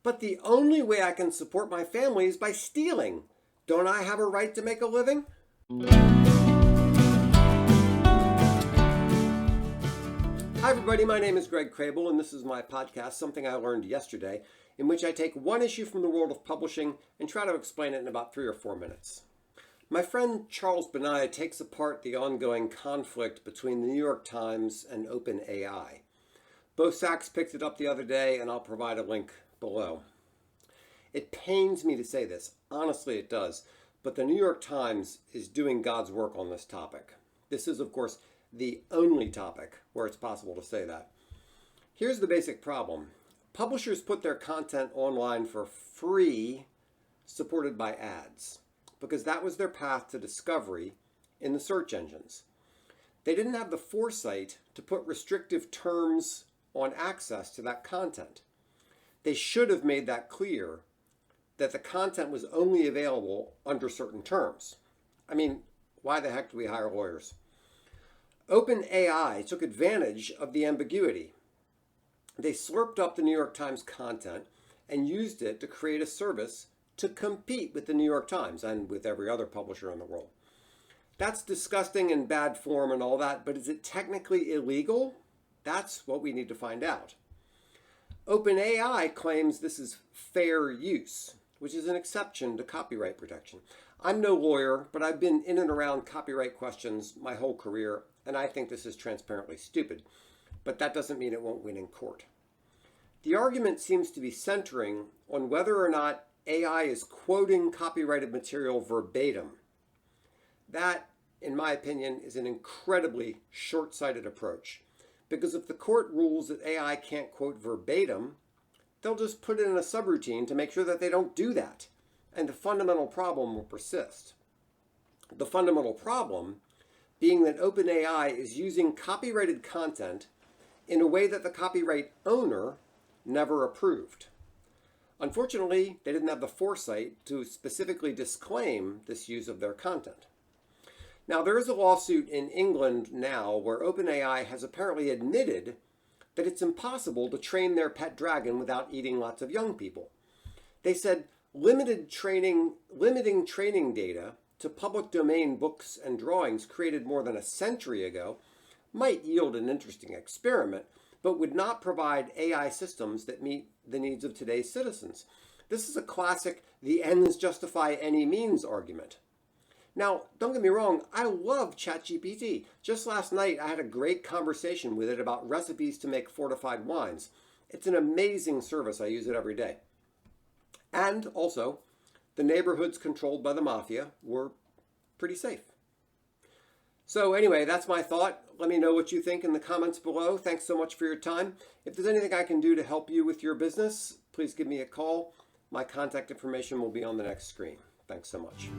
But the only way I can support my family is by stealing. Don't I have a right to make a living? Hi everybody, my name is Greg Crable and this is my podcast, Something I Learned Yesterday, in which I take one issue from the world of publishing and try to explain it in about 3 or 4 minutes. My friend Charles Benai takes apart the ongoing conflict between the New York Times and OpenAI. Bo Sachs picked it up the other day and I'll provide a link below. It pains me to say this, honestly it does, but the New York Times is doing God's work on this topic. This is, of course, the only topic where it's possible to say that. Here's the basic problem. Publishers put their content online for free, supported by ads, because that was their path to discovery in the search engines. They didn't have the foresight to put restrictive terms on access to that content. They should have made that clear that the content was only available under certain terms. I mean, why the heck do we hire lawyers? OpenAI took advantage of the ambiguity. They slurped up the New York Times content and used it to create a service to compete with the New York Times and with every other publisher in the world. That's disgusting and bad form and all that, but is it technically illegal? That's what we need to find out. OpenAI claims this is fair use, which is an exception to copyright protection. I'm no lawyer, but I've been in and around copyright questions my whole career, and I think this is transparently stupid. But that doesn't mean it won't win in court. The argument seems to be centering on whether or not AI is quoting copyrighted material verbatim. That, in my opinion, is an incredibly short-sighted approach. Because if the court rules that AI can't quote verbatim, they'll just put it in a subroutine to make sure that they don't do that. And the fundamental problem will persist. The fundamental problem being that OpenAI is using copyrighted content in a way that the copyright owner never approved. Unfortunately, they didn't have the foresight to specifically disclaim this use of their content. Now, there is a lawsuit in England now where OpenAI has apparently admitted that it's impossible to train their pet dragon without eating lots of young people. They said limiting training data to public domain books and drawings created more than a century ago might yield an interesting experiment, but would not provide AI systems that meet the needs of today's citizens. This is a classic the ends justify any means argument. Now, don't get me wrong, I love ChatGPT. Just last night, I had a great conversation with it about recipes to make fortified wines. It's an amazing service. I use it every day. And also, the neighborhoods controlled by the mafia were pretty safe. So anyway, that's my thought. Let me know what you think in the comments below. Thanks so much for your time. If there's anything I can do to help you with your business, please give me a call. My contact information will be on the next screen. Thanks so much.